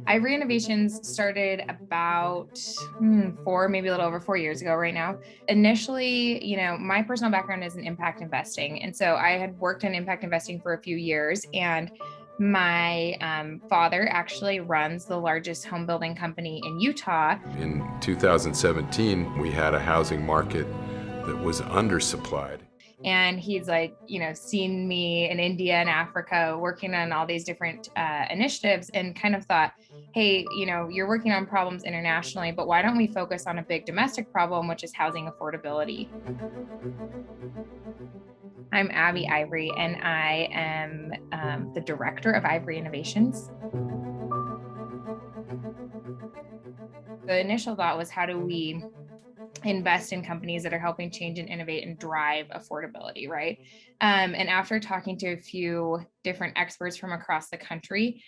Ivory Innovations started about maybe a little over 4 years ago right now. Initially, my personal background is in impact investing. And so I had worked in impact investing for a few years, and my father actually runs the largest home building company in Utah. In 2017, we had a housing market that was undersupplied. And he's seen me in India and Africa working on all these different initiatives, and kind of thought, hey, you're working on problems internationally, but why don't we focus on a big domestic problem, which is housing affordability? I'm Abby Ivory, and I am the director of Ivory Innovations. The initial thought was, how do we invest in companies that are helping change and innovate and drive affordability, right? And after talking to a few different experts from across the country,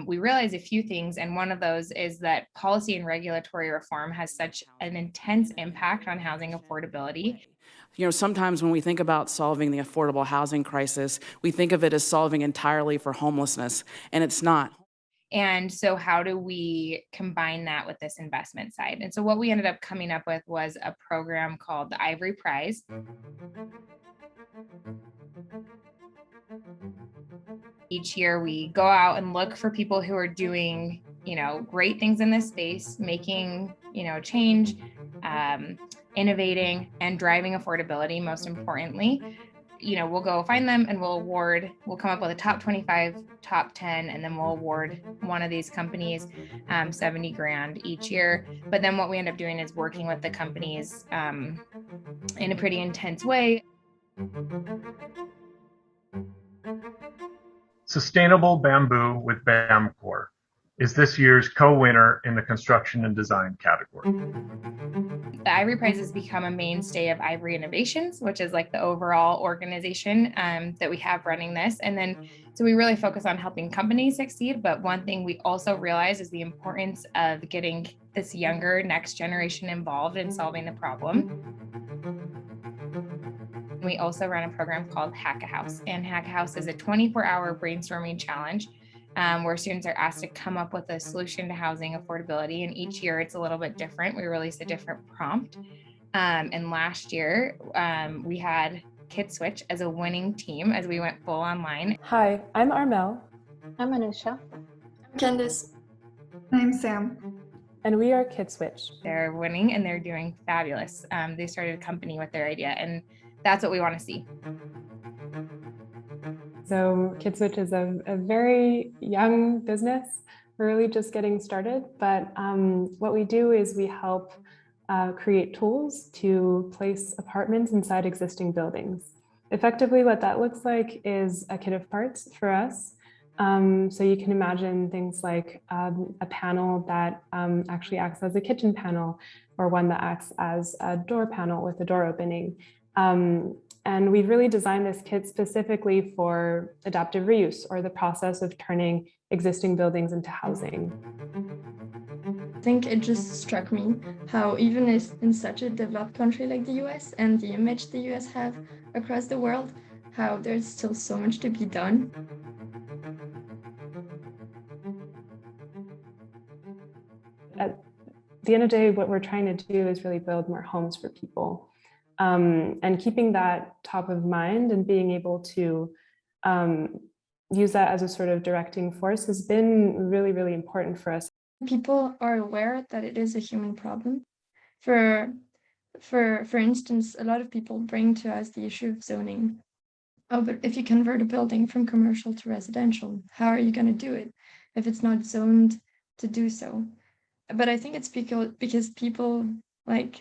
we realized a few things. And one of those is that policy and regulatory reform has such an intense impact on housing affordability. Sometimes when we think about solving the affordable housing crisis, we think of it as solving entirely for homelessness, and it's not. And so how do we combine that with this investment side? And so what we ended up coming up with was a program called the Ivory Prize. Each year we go out and look for people who are doing, great things in this space, making, change, innovating, and driving affordability, most importantly. We'll go find them and we'll come up with a top 25, top 10, and then we'll award one of these companies $70,000 each year. But then what we end up doing is working with the companies in a pretty intense way. Sustainable Bamboo with Bamcor is this year's co-winner in the construction and design category. The Ivory Prize has become a mainstay of Ivory Innovations, which is like the overall organization that we have running this. And then, so we really focus on helping companies succeed. But one thing we also realize is the importance of getting this younger next generation involved in solving the problem. We also run a program called Hack-a-House, and Hack-a-House is a 24-hour brainstorming challenge where students are asked to come up with a solution to housing affordability. And each year it's a little bit different. We release a different prompt. And last year we had Kid Switch as a winning team as we went full online. Hi, I'm Armel. I'm Anusha. I'm Candice. I'm Sam. And we are Kid Switch. They're winning and they're doing fabulous. They started a company with their idea, and that's what we want to see. So Kid Switch is a very young business. We're really just getting started, but what we do is we help create tools to place apartments inside existing buildings. Effectively, what that looks like is a kit of parts for us. So you can imagine things like a panel that actually acts as a kitchen panel, or one that acts as a door panel with a door opening. And we've really designed this kit specifically for adaptive reuse, or the process of turning existing buildings into housing. I think it just struck me how even in such a developed country like the US and the image the US have across the world, how there's still so much to be done. At the end of the day, what we're trying to do is really build more homes for people. And keeping that top of mind and being able to use that as a sort of directing force has been really, really important for us. People are aware that it is a human problem. For instance, a lot of people bring to us the issue of zoning. Oh, but if you convert a building from commercial to residential, how are you going to do it if it's not zoned to do so? But I think it's because people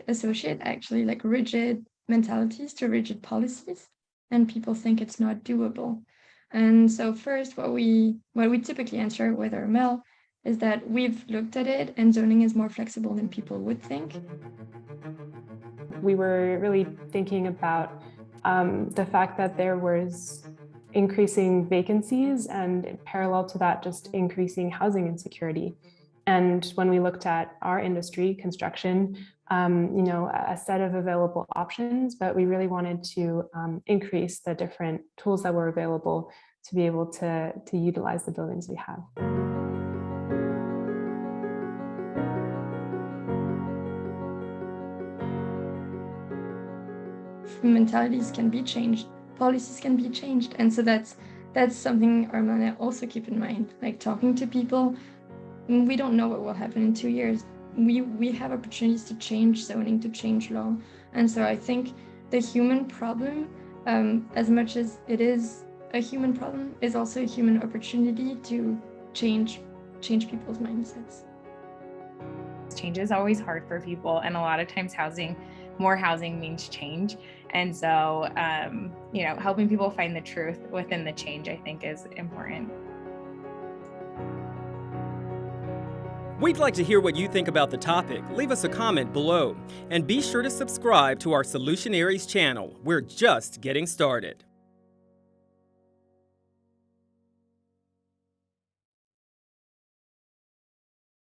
associate actually rigid mentalities to rigid policies, and people think it's not doable. And so first, what we typically answer with our mail is that we've looked at it and zoning is more flexible than people would think. We were really thinking about the fact that there was increasing vacancies, and parallel to that, just increasing housing insecurity. And when we looked at our industry, construction, a set of available options, but we really wanted to increase the different tools that were available to be able to utilize the buildings we have. Mentalities can be changed, policies can be changed, and so that's something Armana also keep in mind. Like talking to people, we don't know what will happen in 2 years. We have opportunities to change zoning, to change law, and so I think the human problem, as much as it is a human problem, is also a human opportunity to change people's mindsets. Change is always hard for people, and a lot of times more housing means change. And so, helping people find the truth within the change, I think, is important. We'd like to hear what you think about the topic. Leave us a comment below. And be sure to subscribe to our Solutionaries channel. We're just getting started.